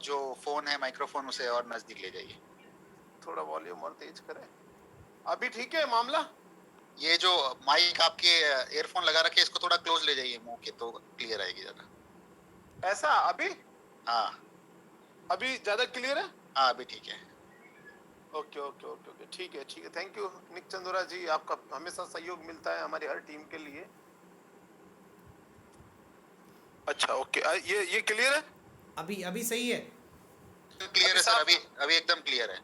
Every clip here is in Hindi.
जो फोन है माइक्रोफोन उसे और नजदीक ले जाइए। थोड़ा वॉल्यूम और तेज करें। अभी ठीक है मामला? ये जो माइक आपके ईयरफोन लगा रखे इसको थोड़ा क्लोज ले जाइए मुंह के, तो क्लियर आएगी जरा। ऐसा अभी? हाँ अभी ज्यादा क्लियर है? हाँ अभी ठीक है। ओके ओके ओके ओके, ठीक है ठीक है। थैंक यू निक चंदोरा जी, आपका हमेशा सहयोग मिलता है हमारी हर टीम के लिए। अच्छा ओके, ये क्लियर है? अभी अभी सही है। क्लियर अभी है सर, साफ? अभी अभी एकदम क्लियर है।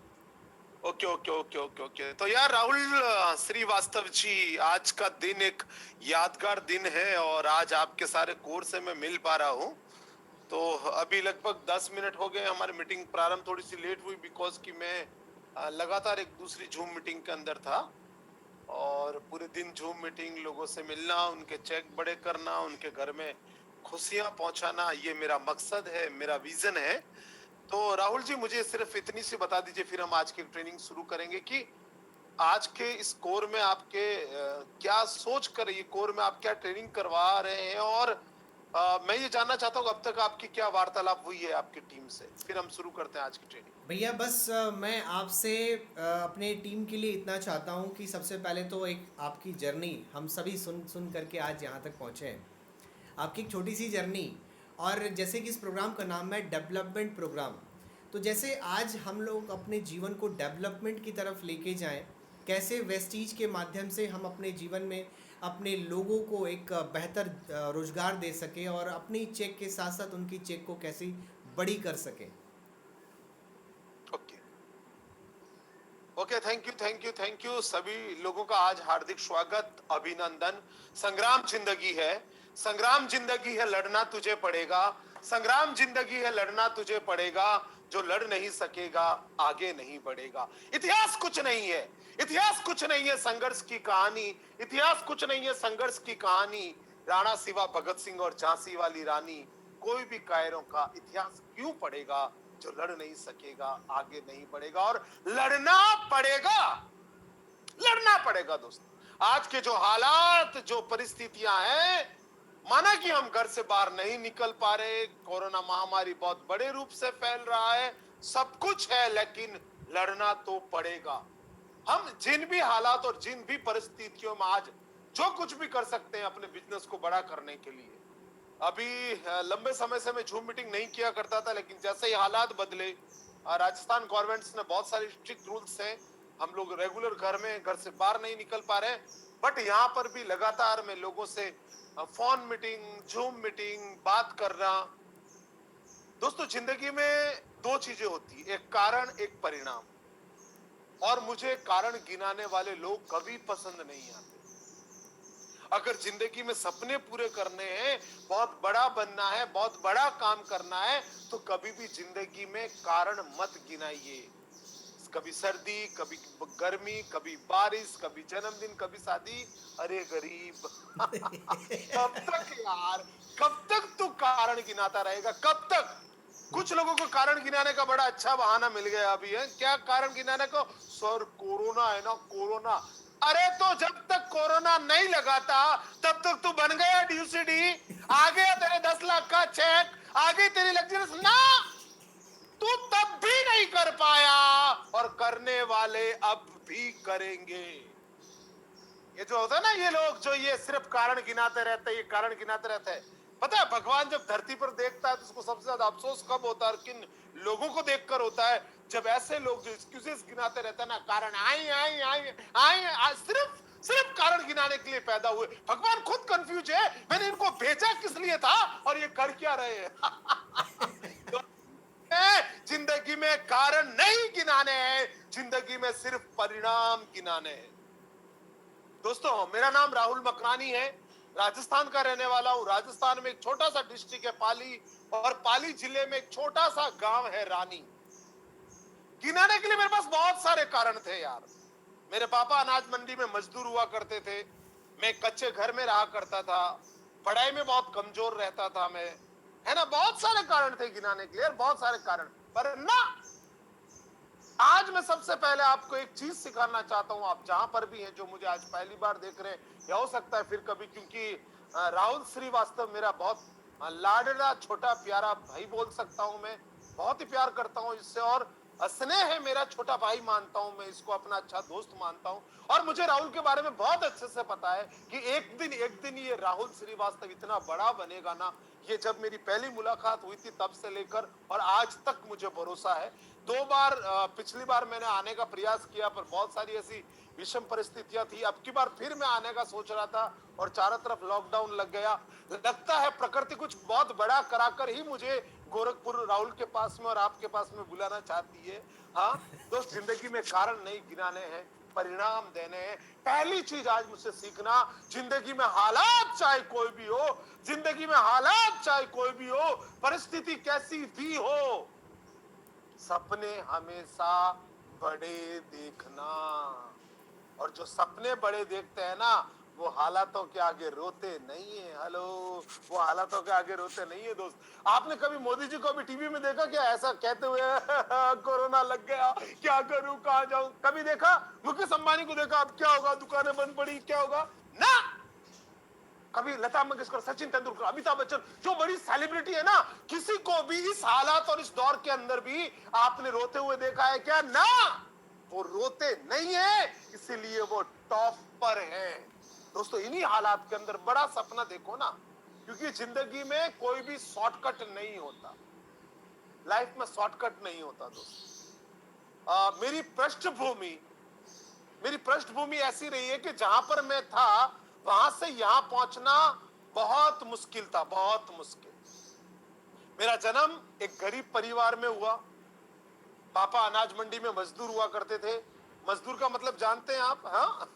Okay okay okay okay okay. तो यार राहुल श्रीवास्तव जी, आज का दिन एक यादगार दिन है और आज आपके सारे कोर से मैं मिल पा रहा हूँ। तो अभी लगभग 10 मिनट हो गए, हमारी मीटिंग प्रारंभ थोड़ी सी लेट हुई बिकॉज कि मैं लगातार एक दूसरी जूम मीटिंग के अंदर था और पूरे दिन जूम मीटिंग, लोगों से मिलना, उनके चेक बड़े करना, उनके घर में खुशियां पहुंचाना, ये मेरा मकसद है, मेरा विजन है। तो राहुल जी मुझे सिर्फ इतनी सी बता दीजिए, फिर हम आज की ट्रेनिंग शुरू करेंगे कि आज के इस कोर में आपके क्या सोच कर ये कोर में आप क्या ट्रेनिंग करवा रहे हैं और मैं ये जानना चाहता हूँ अब तक आपकी क्या वार्तालाप हुई है आपकी टीम से, फिर हम शुरू करते हैं आज की ट्रेनिंग। भैया बस मैं आपसे अपने टीम के लिए इतना चाहता हूँ कि सबसे पहले तो एक आपकी जर्नी हम सभी सुन सुन करके आज यहाँ तक पहुँचे हैं। आपकी एक छोटी सी जर्नी, और जैसे कि इस प्रोग्राम का नाम है डेवलपमेंट प्रोग्राम, तो जैसे आज हम लोग अपने जीवन को डेवलपमेंट की तरफ लेके जाएं, कैसे वेस्टीज के माध्यम से हम अपने जीवन में अपने लोगों को एक बेहतर रोजगार दे सकें और अपनी चेक के साथ साथ उनकी चेक को कैसे बड़ी कर सकें। Okay okay, thank you thank you thank you सभी लोगों का आज हार्दिक स्वागत, अभिनंदन। संग्राम जिंदगी है, संग्राम जिंदगी है, लड़ना तुझे पड़ेगा, संग्राम जिंदगी है, लड़ना तुझे पड़ेगा, जो लड़ नहीं सकेगा आगे नहीं बढ़ेगा। इतिहास कुछ नहीं है, इतिहास कुछ नहीं है संघर्ष की कहानी, इतिहास कुछ नहीं है संघर्ष की कहानी। राणा सिवा भगत सिंह और झांसी वाली रानी, कोई भी कायरों का इतिहास क्यों पढ़ेगा, जो लड़ नहीं सकेगा आगे नहीं बढ़ेगा। और लड़ना पड़ेगा, लड़ना पड़ेगा दोस्तों। आज के जो हालात, जो परिस्थितियां हैं, माना कि हम घर से बाहर नहीं निकल पा रहे, कोरोना महामारी बहुत बड़े रूप से फैल रहा है, सब कुछ है, लेकिन लड़ना तो पड़ेगा। हम जिन भी हालात और जिन भी परिस्थितियों में आज जो कुछ भी कर सकते हैं अपने बिजनेस को बड़ा करने के लिए। अभी लंबे समय से मैं जूम मीटिंग नहीं किया करता था, लेकिन जैसे ही हालात बदले, राजस्थान गवर्नमेंट ने बहुत सारे स्ट्रिक्ट रूल्स हैं, हम लोग रेगुलर घर से बाहर नहीं निकल पा रहे, बट यहाँ पर भी लगातार मैं लोगों से फोन मीटिंग, जूम मीटिंग, बात करना। दोस्तों जिंदगी में दो चीजें होती, एक कारण एक परिणाम, और मुझे कारण गिनाने वाले लोग कभी पसंद नहीं आते। अगर जिंदगी में सपने पूरे करने हैं, बहुत बड़ा बनना है, बहुत बड़ा काम करना है, तो कभी भी जिंदगी में कारण मत गिनाइए। कभी सर्दी, कभी गर्मी, कभी बारिश, कभी जन्मदिन, कभी शादी। अरे गरीब कब तक यार, कब तक तू कारण गिनाता रहेगा, कब तक? कुछ लोगों को कारण गिनाने का बड़ा अच्छा बहाना मिल गया अभी है, क्या कारण गिनाने को? सर कोरोना है ना, कोरोना। अरे तो जब तक कोरोना नहीं लगाता तब तक तू बन गया ड्यूसीडी, आ गया तेरे 10 लाख का चेक, आ गई तेरी लग्जरीज ना, तू तब भी नहीं कर पाया और करने वाले अब भी करेंगे। ये जो होता है ना, ये लोग जो ये सिर्फ कारण गिनाते रहते हैं, ये कारण गिनाते रहते हैं। पता है भगवान जब धरती पर देखता है तो उसको सबसे ज्यादा अफसोस कब होता है और किन लोगों को देखकर होता है? जब ऐसे लोग जो एक्सक्यूजेस गिनाते रहते हैं ना, कारण आई आई आई आई, सिर्फ सिर्फ कारण गिनाने के लिए पैदा हुए। भगवान खुद कंफ्यूज है, मैंने इनको भेजा किस लिए था और ये कर क्या रहे हैं। जिंदगी में कारण नहीं गिनाने हैं, जिंदगी में सिर्फ परिणाम गिनाने हैं। दोस्तों मेरा नाम राहुल मकरानी है, राजस्थान का रहने वाला हूं। राजस्थान में एक छोटा सा डिस्ट्रिक्ट है पाली, और पाली जिले में एक छोटा सा गांव है रानी। गिनाने के लिए मेरे पास बहुत सारे कारण थे यार। मेरे पापा अनाज मंडी में मजदूर हुआ करते थे, मैं कच्चे घर में रहा करता था, पढ़ाई में बहुत कमजोर रहता था मैं, है ना। बहुत सारे कारण थे गिनाने के लिए, बहुत सारे कारण, पर ना, आज मैं सबसे पहले आपको एक चीज सिखाना चाहता हूं। आप जहां पर भी हैं, जो मुझे आज पहली बार देख रहे हैं, या हो सकता है फिर कभी, क्योंकि राहुल श्रीवास्तव मेरा बहुत लाडला छोटा प्यारा भाई बोल सकता हूं मैं, बहुत ही प्यार करता हूँ इससे, और स्नेह है, मेरा छोटा भाई मानता हूँ मैं इसको, अपना अच्छा दोस्त मानता हूँ। और मुझे राहुल के बारे में बहुत अच्छे से पता है कि एक दिन ये राहुल श्रीवास्तव इतना बड़ा बनेगा ना। ये जब मेरी पहली मुलाकात हुई थी तब से लेकर और आज तक मुझे भरोसा है। 2 बार पिछली बार मैंने आने का प्रयास किया पर बहुत सारी ऐसी विषम परिस्थितियां थी। अब की बार फिर मैं आने का सोच रहा था और चारों तरफ लॉकडाउन लग गया। लगता है प्रकृति कुछ बहुत बड़ा कराकर ही मुझे गोरखपुर राहुल के पास में और आपके पास में बुलाना चाहती है। हाँ दोस्त, जिंदगी में कारण नहीं गिनाने हैं, परिणाम देने हैं। पहली चीज आज मुझसे सीखना, जिंदगी में हालात चाहे कोई भी हो, जिंदगी में हालात चाहे कोई भी हो, परिस्थिति कैसी भी हो, सपने हमेशा बड़े देखना। और जो सपने बड़े देखते हैं ना, वो हालातों के आगे रोते नहीं है। हेलो, वो हालातों के आगे रोते नहीं है दोस्त। आपने कभी मोदी जी को भी टीवी में देखा क्या ऐसा कहते हुए कोरोना लग गया, क्या करूं, कहां जाऊं? कभी देखा? मुकेश अंबानी को देखा, अब क्या होगा, दुकानें बंद पड़ी, क्या होगा ना? कभी लता मंगेशकर, सचिन तेंदुलकर, अमिताभ बच्चन, जो बड़ी सेलिब्रिटी है ना, किसी को भी इस हालात और इस दौर के अंदर भी आपने रोते हुए देखा है क्या? ना, वो रोते नहीं है, इसीलिए वो टॉप पर है। दोस्तों, इन्हीं हालात के अंदर बड़ा सपना देखो ना, क्योंकि जिंदगी में कोई भी शॉर्टकट नहीं होता, लाइफ में शॉर्टकट नहीं होता दोस्त। मेरी पृष्ठभूमि ऐसी रही है कि जहां पर मैं था वहां से यहां पहुंचना बहुत मुश्किल था, बहुत मुश्किल। मेरा जन्म एक गरीब परिवार में हुआ। पापा अनाज मंडी में मजदूर हुआ करते थे। मजदूर का मतलब जानते हैं आप? हाँ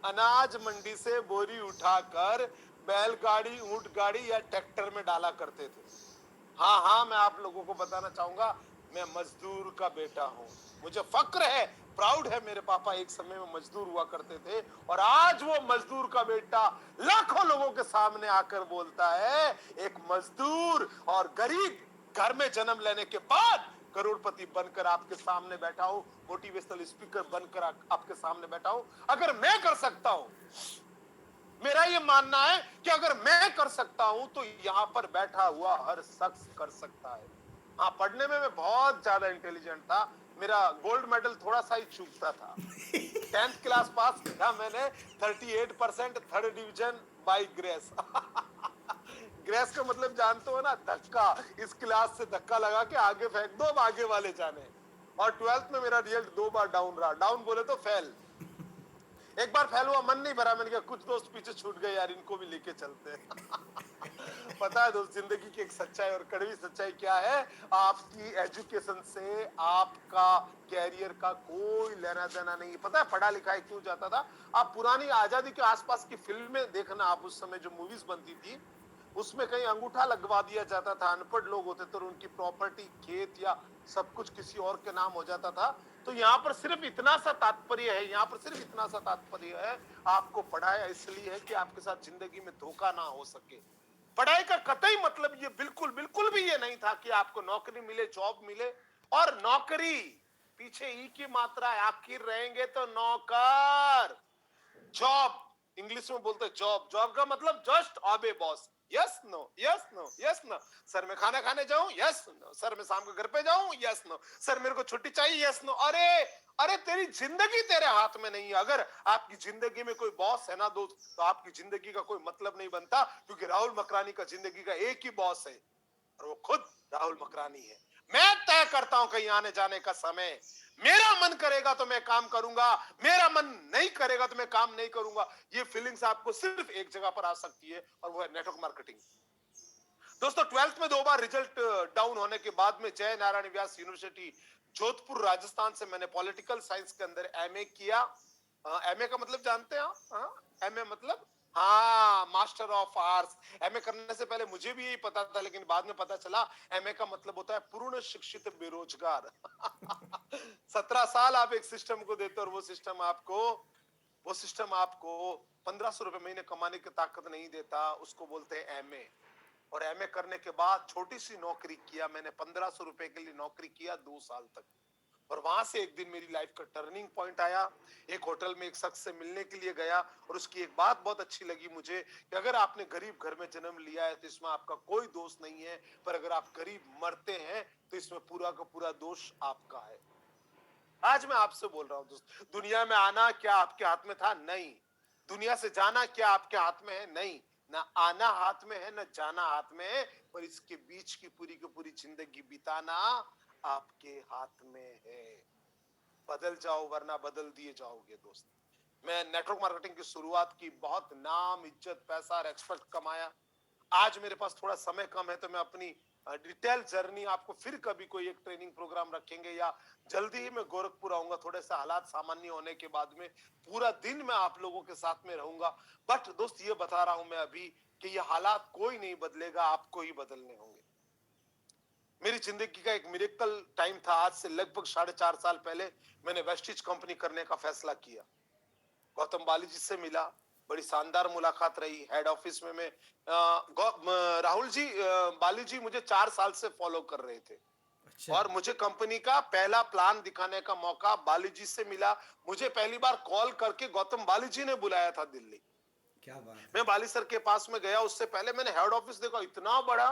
अनाज मंडी से बोरी उठाकर बैलगाड़ी, ऊंट गाड़ी या ट्रैक्टर में डाला करते थे। हाँ हाँ, मैं आप लोगों को बताना चाहूंगा, मैं मजदूर का बेटा हूँ। मुझे फक्र है, प्राउड है, मेरे पापा एक समय में मजदूर हुआ करते थे और आज वो मजदूर का बेटा लाखों लोगों के सामने आकर बोलता है, एक मजदूर और गरीब घर में जन्म लेने के बाद करोड़पति बनकर आपके सामने बैठा हूं, मोटिवेशनल स्पीकर बनकर आपके सामने बैठा हूं। अगर मैं कर सकता हूं, मेरा ये मानना है कि अगर मैं कर सकता हूं तो यहां पर बैठा हुआ हर शख्स कर सकता है। हाँ, पढ़ने में मैं बहुत ज्यादा इंटेलिजेंट था। मेरा गोल्ड मेडल थोड़ा सा ही चूकता था। 10th क्लास पास किया मैंने, 38%, third division by grace. Grace का मतलब जानते हो ना, धक्का। इस क्लास से धक्का लगा के आगे फेंक दो, अब आगे वाले जाने। और 12th में मेरा रिजल्ट 2 बार डाउन रहा। डाउन बोले तो फेल। एक बार फेल हुआ, मन नहीं भरा, मैंने कहा कुछ दोस्त पीछे छूट गए यार, इनको भी लेके चलते हैं। पता है दोस्त, जिंदगी की एक सच्चाई और कड़वी सच्चाई क्या है? आपकी एजुकेशन से आपका कैरियर का कोई लेना देना नहीं। पता है पढ़ा लिखा क्यों जाता था? आप पुरानी आजादी के आसपास की फिल्में देखना, आप उस समय जो मूवीज बनती थी उसमें कहीं अंगूठा लगवा दिया जाता था, अनपढ़ लोग होते थे और उनकी प्रॉपर्टी, खेत या सब कुछ किसी और के नाम हो जाता था। तो यहाँ पर सिर्फ इतना सा तात्पर्य है, यहाँ पर सिर्फ इतना सा तात्पर्य है, आपको पढ़ाया इसलिए है कि आपके साथ जिंदगी में धोखा ना हो सके। पढ़ाई का कतई मतलब ये बिल्कुल बिल्कुल भी ये नहीं था कि आपको नौकरी मिले, जॉब मिले। और नौकरी पीछे ई की मात्रा है, आखिर रहेंगे तो नौकर। जॉब इंग्लिश में बोलते हैं जॉब। जॉब का मतलब just obey boss, yes no yes no yes no. Sir मैं खाना खाने जाऊं, यस नो। सर मैं शाम को घर पे जाऊं, यस नो। सर मेरे को छुट्टी चाहिए, यस नो। अरे अरे, तेरी जिंदगी तेरे हाथ में नहीं है। अगर आपकी जिंदगी में कोई बॉस है ना दोस्त, तो आपकी जिंदगी का कोई मतलब नहीं बनता, क्योंकि राहुल मकरानी का जिंदगी का एक ही बॉस है और वो खुद राहुल मकरानी है। मैं तय करता हूं कहीं आने जाने का समय। मेरा मन करेगा तो मैं काम करूंगा, मेरा मन नहीं करेगा तो मैं काम नहीं करूंगा। ये फीलिंग्स आपको सिर्फ एक जगह पर आ सकती है और वो है नेटवर्क मार्केटिंग। दोस्तों, 12th में 2 बार रिजल्ट डाउन होने के बाद में जय नारायण व्यास यूनिवर्सिटी जोधपुर राजस्थान से मैंने पॉलिटिकल साइंस के अंदर एमए किया। एमए का मतलब जानते हैं आप? एमए मतलब, हाँ, मास्टर ऑफ आर्ट्स। एमए करने से पहले मुझे भी यही पता था, लेकिन बाद में पता चला एमए का मतलब होता है पूर्ण शिक्षित बेरोजगार। 17 साल आप एक सिस्टम को देते हो और वो सिस्टम आपको 1500 रुपए महीने कमाने की ताकत नहीं देता, उसको बोलते हैं एमए। और एमए करने के बाद छोटी सी नौकरी किया मैंने, 1500 रुपए के लिए नौकरी किया 2 साल तक। और वहां से एक दिन मेरी लाइफ का टर्निंग पॉइंट आया। एक होटल में एक शख्स से मिलने के लिए गया और उसकी एक बात बहुत अच्छी लगी मुझे कि अगर आपने गरीब घर में जन्म लिया है तो इसमें आपका कोई दोष नहीं है, पर अगर आप गरीब मरते हैं तो इसमें पूरा का पूरा दोष आपका है। आज मैं आपसे बोल रहा हूं दोस्त, दुनिया में आना क्या आपके हाथ में था? नहीं। दुनिया से जाना क्या आपके हाथ में है? नहीं। ना आना हाथ में है, ना जाना हाथ में है, पर इसके बीच की पूरी जिंदगी बिताना आपके हाथ में है। बदल जाओ वरना बदल दिए जाओगे दोस्त। मैं नेटवर्क मार्केटिंग की शुरुआत की, बहुत नाम, इज्जत, पैसा और एक्सपर्ट कमाया। आज मेरे पास थोड़ा समय कम है तो मैं अपनी डिटेल जर्नी आपको फिर कभी कोई एक ट्रेनिंग प्रोग्राम रखेंगे, या जल्दी ही मैं गोरखपुर आऊंगा थोड़े से हालात सामान्य होने के बाद में। पूरा दिन मैं आप लोगों के साथ में रहूंगा। बट दोस्त ये बता रहा हूं मैं अभी कि ये हालात कोई नहीं बदलेगा, आपको ही बदलने होंगे। मेरी जिंदगी का एक मिरेकल टाइम था। आज से लगभग 4.5 साल पहले मैंने वेस्टिज कंपनी करने का फैसला किया। गौतम बाली जी से मिला, बड़ी शानदार मुलाकात रही। हेड ऑफिस में मैं राहुल जी, बाली जी मुझे 4 साल से फॉलो कर रहे थे, अच्छा, और मुझे कंपनी का पहला प्लान दिखाने का मौका बाली जी से मिला। मुझे पहली बार कॉल करके गौतम बाली जी ने बुलाया था दिल्ली। क्या बात मैं है। बाली सर के पास में गया, उससे पहले मैंने हेड ऑफिस देखा, इतना बड़ा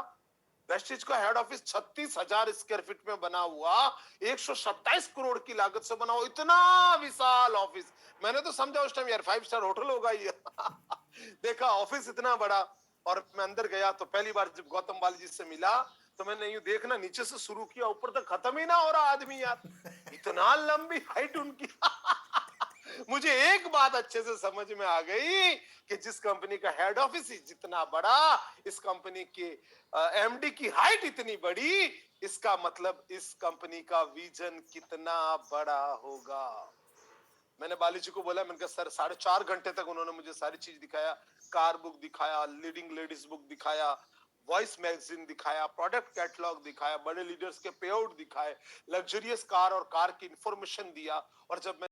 वेस्टिज का हेड ऑफिस 36,000 स्क्वायर फीट में बना हुआ, 127 करोड़ की लागत से बना हुआ, इतना विशाल ऑफिस। मैंने तो समझा उस टाइम यार 5 स्टार होटल होगा ये। देखा ऑफिस इतना बड़ा, और मैं अंदर गया तो पहली बार जब गौतम बाली जी से मिला तो मैंने यूं देखना नीचे से शुरू किया, ऊपर तक खत्म ही ना हो रहा आदमी यार, इतना लंबी हाइट उनकी। मुझे एक बात अच्छे से समझ में आ गई कि जिस कंपनी का हेड ऑफिस जितना बड़ा, इस कंपनी के एमडी की हाइट इतनी बड़ी, इसका मतलब इस कंपनी का विजन कितना बड़ा होगा। मैंने बाली जी को बोला, मैंने कहा सर, 4.5 घंटे तक उन्होंने मुझे सारी चीज दिखाया। कार बुक दिखाया, लीडिंग लेडीज बुक दिखाया, वॉइस मैगजीन दिखाया, प्रोडक्ट कैटलॉग दिखाया, बड़े लीडर्स के पे आउट दिखाए, लग्जरियस कार और कार की इंफॉर्मेशन दिया। और जब मैं